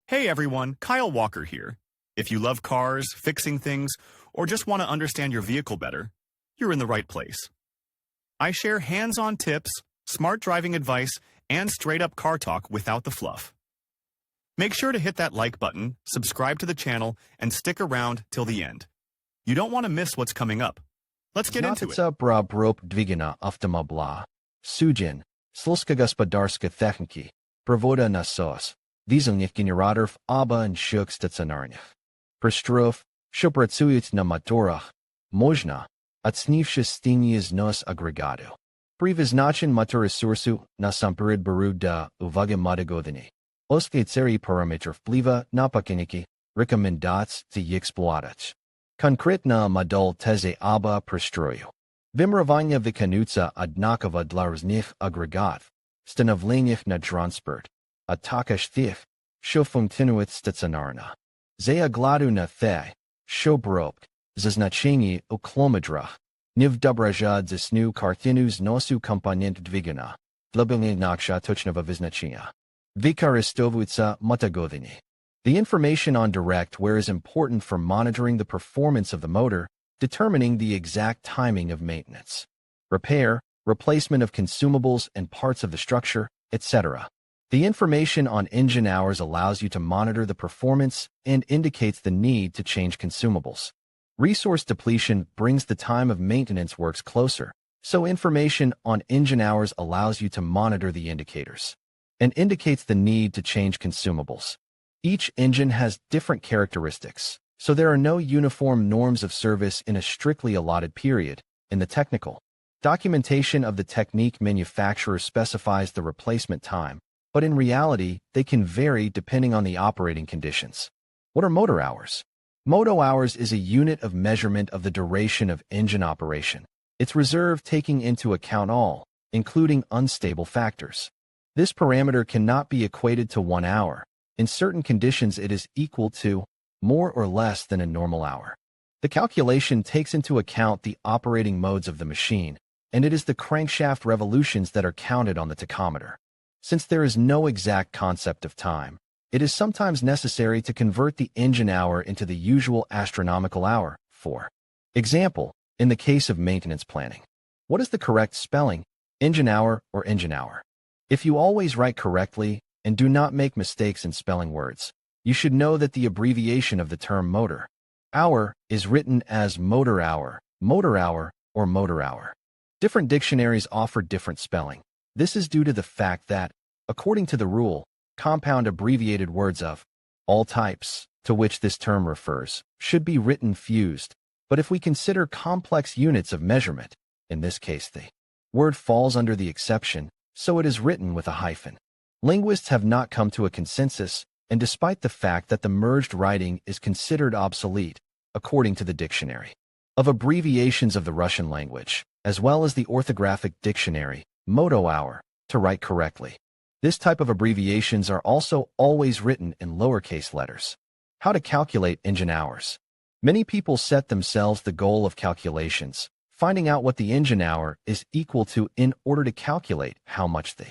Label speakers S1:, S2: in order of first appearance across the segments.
S1: Hey everyone, Kyle Walker here. If you love cars, fixing things, or just want to understand your vehicle better, you're in the right place. I share hands-on tips, smart driving advice, and straight-up car talk without the fluff. Make sure to hit that like button, subscribe to the channel, and stick around till the end. You don't want to miss what's coming up. Let's get into it.
S2: Bra brop dvigana автомобля. Sujin, сельскохозяйственные техники, провода насос, дизельных генераторов або інших стаціонарних пристроїв, що працюють на моторах, можна, оцінивши стійні знос агрегату. При визначенні моторесурсу насамперед беру до уваги мотогодини, оскільки параметр впливу на показники, рекомендації та їх експлуатацію. Конкретна модель тези або пристрою. Вимірювання виконуються однаково для різних агрегатів, встановлених на транспорт, а також тих, що функціонують стаціонарно. За огляду на те, що бробки, зазначені у кілометрах, не відображають засну картину зносу компонент двигуна, для інакше точного визначення. Використовуються мотогодини. The information on direct wear is important for monitoring the performance of the motor, determining the exact timing of maintenance, repair, replacement of consumables and parts of the structure, etc. The information on engine hours allows you to monitor the performance and indicates the need to change consumables. Resource depletion brings the time of maintenance works closer, so information on engine hours allows you to monitor the indicators and indicates the need to change consumables. Each engine has different characteristics, so there are no uniform norms of service in a strictly allotted period. In the technical documentation of the technique, manufacturer specifies the replacement time, but in reality, they can vary depending on the operating conditions. What are motor hours? Motor hours is a unit of measurement of the duration of engine operation. It's reserved taking into account all, including unstable factors. This parameter cannot be equated to 1 hour. In certain conditions, it is equal to more or less than a normal hour. The calculation takes into account the operating modes of the machine, and it is the crankshaft revolutions that are counted on the tachometer. Since there is no exact concept of time, it is sometimes necessary to convert the engine hour into the usual astronomical hour. For example, in the case of maintenance planning, what is the correct spelling, engine hour or engine hour? If you always write correctly and do not make mistakes in spelling words, you should know that the abbreviation of the term motor hour is written as motor hour, or motor hour. Different dictionaries offer different spelling. This is due to the fact that, according to the rule, compound abbreviated words of all types, to which this term refers, should be written fused. But if we consider complex units of measurement, in this case the word falls under the exception, so it is written with a hyphen. Linguists have not come to a consensus, and despite the fact that the merged writing is considered obsolete, according to the dictionary of abbreviations of the Russian language, as well as the orthographic dictionary, moto hour, to write correctly. This type of abbreviations are also always written in lowercase letters. How to calculate engine hours. Many people set themselves the goal of calculations, finding out what the engine hour is equal to in order to calculate how much the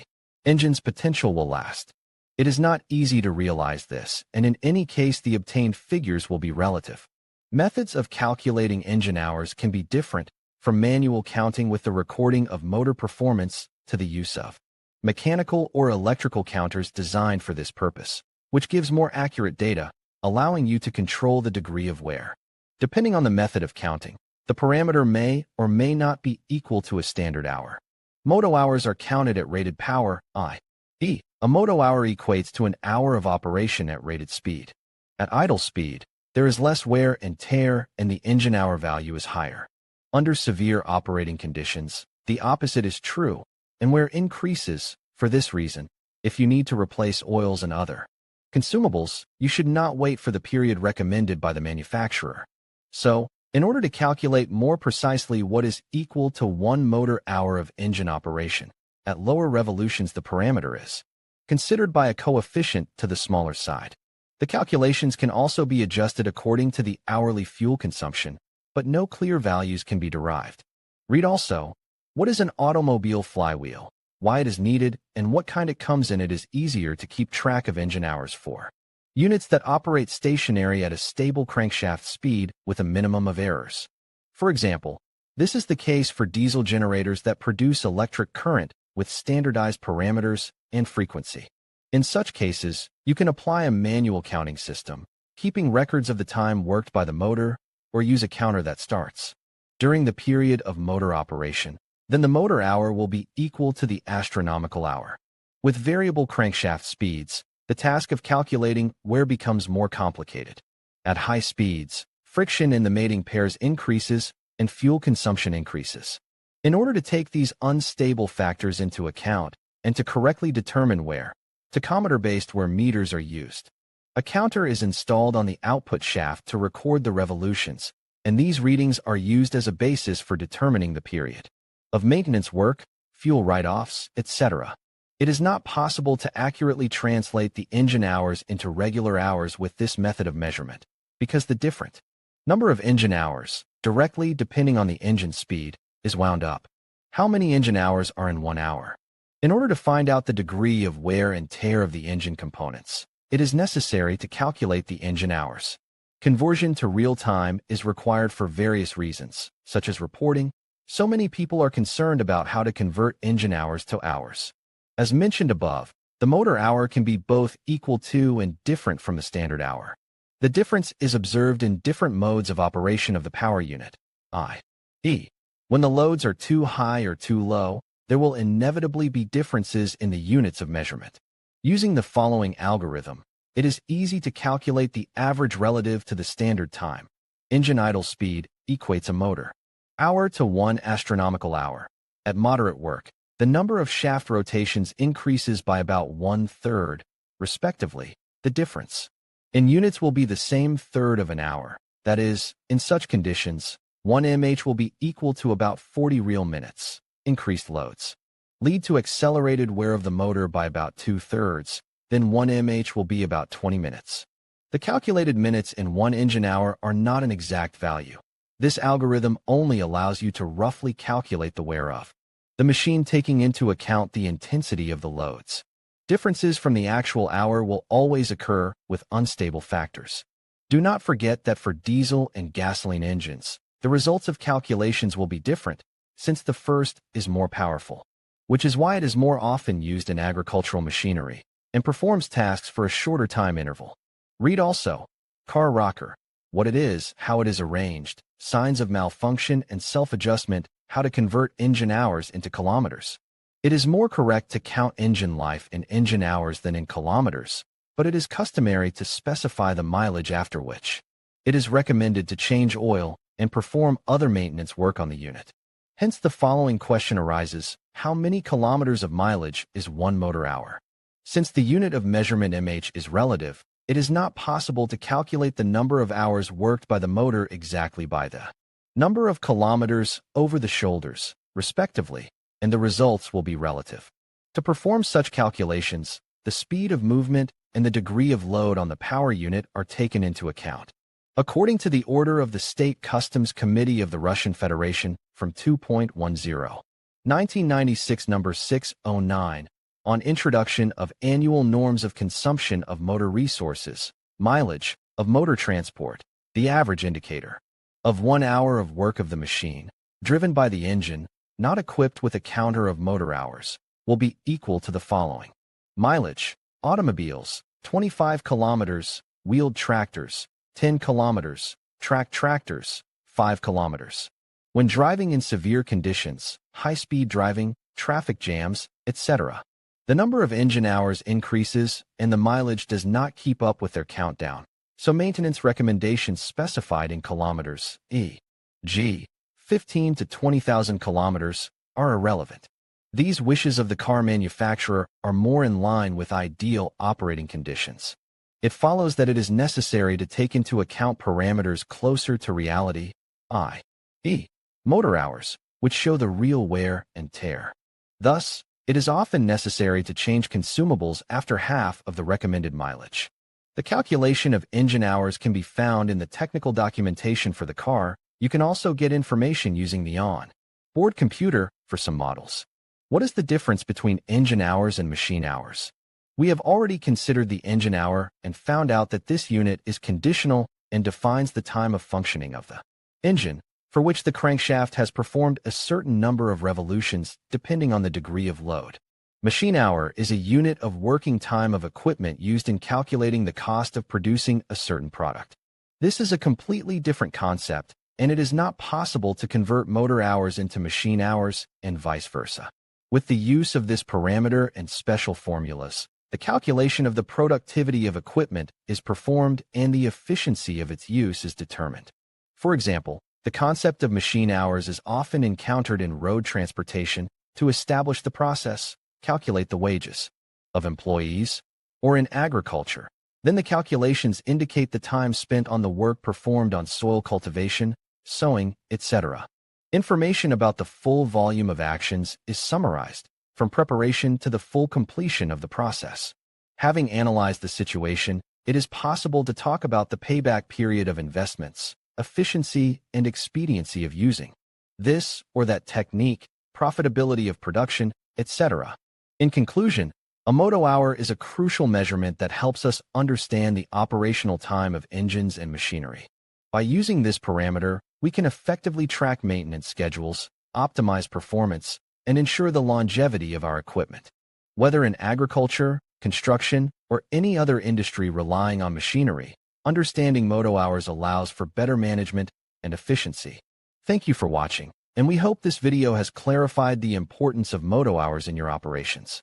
S2: engine's potential will last. It is not easy to realize this, and in any case the obtained figures will be relative. Methods of calculating engine hours can be different, from manual counting with the recording of motor performance to the use of mechanical or electrical counters designed for this purpose, which gives more accurate data, allowing you to control the degree of wear. Depending on the method of counting, the parameter may or may not be equal to a standard hour. Moto hours are counted at rated power, i.e., a moto hour equates to an hour of operation at rated speed. At idle speed, there is less wear and tear, and the engine hour value is higher. Under severe operating conditions, the opposite is true, and wear increases. For this reason, if you need to replace oils and other consumables, you should not wait for the period recommended by the manufacturer. So, in order to calculate more precisely what is equal to 1 motor hour of engine operation, at lower revolutions the parameter is considered by a coefficient to the smaller side. The calculations can also be adjusted according to the hourly fuel consumption, but no clear values can be derived. Read also, what is an automobile flywheel, why it is needed, and what kind it comes in. It is easier to keep track of engine hours for units that operate stationary at a stable crankshaft speed with a minimum of errors. For example, this is the case for diesel generators that produce electric current with standardized parameters and frequency. In such cases, you can apply a manual counting system, keeping records of the time worked by the motor, or use a counter that starts during the period of motor operation. Then the motor hour will be equal to the astronomical hour. With variable crankshaft speeds, the task of calculating wear becomes more complicated. At high speeds, friction in the mating pairs increases and fuel consumption increases. In order to take these unstable factors into account and to correctly determine wear, tachometer-based wear meters are used. A counter is installed on the output shaft to record the revolutions, and these readings are used as a basis for determining the period of maintenance work, fuel write-offs, etc. It is not possible to accurately translate the engine hours into regular hours with this method of measurement, because the different number of engine hours, directly depending on the engine speed, is wound up. How many engine hours are in 1 hour? In order to find out the degree of wear and tear of the engine components, it is necessary to calculate the engine hours. Conversion to real time is required for various reasons, such as reporting. So many people are concerned about how to convert engine hours to hours. As mentioned above, the motor hour can be both equal to and different from the standard hour. The difference is observed in different modes of operation of the power unit, i.e., when the loads are too high or too low, there will inevitably be differences in the units of measurement. Using the following algorithm, it is easy to calculate the average relative to the standard time. Engine idle speed equates a motor hour to 1 astronomical hour. At moderate work, the number of shaft rotations increases by about 1/3, respectively. The difference in units will be the same third of an hour. That is, in such conditions, 1 mH will be equal to about 40 real minutes. Increased loads lead to accelerated wear of the motor by about 2/3, then 1 mH will be about 20 minutes. The calculated minutes in 1 engine hour are not an exact value. This algorithm only allows you to roughly calculate the wear of the machine, taking into account the intensity of the loads. Differences from the actual hour will always occur with unstable factors. Do not forget that for diesel and gasoline engines, the results of calculations will be different, since the first is more powerful, which is why it is more often used in agricultural machinery and performs tasks for a shorter time interval. Read also, car rocker, what it is, how it is arranged, signs of malfunction and self-adjustment, how to convert engine hours into kilometers. It is more correct to count engine life in engine hours than in kilometers, but it is customary to specify the mileage after which it is recommended to change oil and perform other maintenance work on the unit. Hence the following question arises: how many kilometers of mileage is 1 motor hour? Since the unit of measurement mH is relative, it is not possible to calculate the number of hours worked by the motor exactly by the number of kilometers over the shoulders, respectively, and the results will be relative. To perform such calculations, the speed of movement and the degree of load on the power unit are taken into account. According to the order of the State Customs Committee of the Russian Federation from 2.10, 1996 number 609, on introduction of annual norms of consumption of motor resources, mileage, of motor transport, the average indicator of 1 hour of work of the machine, driven by the engine, not equipped with a counter of motor hours, will be equal to the following. Mileage: automobiles, 25 kilometers, wheeled tractors, 10 kilometers, track tractors, 5 kilometers. When driving in severe conditions, high-speed driving, traffic jams, etc., the number of engine hours increases and the mileage does not keep up with their countdown, so maintenance recommendations specified in kilometers, e.g., 15 to 20,000 kilometers, are irrelevant. These wishes of the car manufacturer are more in line with ideal operating conditions. It follows that it is necessary to take into account parameters closer to reality, i.e., motor hours, which show the real wear and tear. Thus, it is often necessary to change consumables after half of the recommended mileage. The calculation of engine hours can be found in the technical documentation for the car. You can also get information using the on-board computer for some models. What is the difference between engine hours and machine hours? We have already considered the engine hour and found out that this unit is conditional and defines the time of functioning of the engine, for which the crankshaft has performed a certain number of revolutions depending on the degree of load. Machine hour is a unit of working time of equipment used in calculating the cost of producing a certain product. This is a completely different concept, and it is not possible to convert motor hours into machine hours and vice versa. With the use of this parameter and special formulas, the calculation of the productivity of equipment is performed and the efficiency of its use is determined. For example, the concept of machine hours is often encountered in road transportation to establish the process, calculate the wages of employees, or in agriculture. Then the calculations indicate the time spent on the work performed on soil cultivation, sowing, etc. Information about the full volume of actions is summarized, from preparation to the full completion of the process. Having analyzed the situation, it is possible to talk about the payback period of investments, efficiency and expediency of using this or that technique, profitability of production, etc. In conclusion, a moto hour is a crucial measurement that helps us understand the operational time of engines and machinery. By using this parameter, we can effectively track maintenance schedules, optimize performance, and ensure the longevity of our equipment. Whether in agriculture, construction, or any other industry relying on machinery, understanding moto hours allows for better management and efficiency. Thank you for watching, and we hope this video has clarified the importance of moto hours in your operations.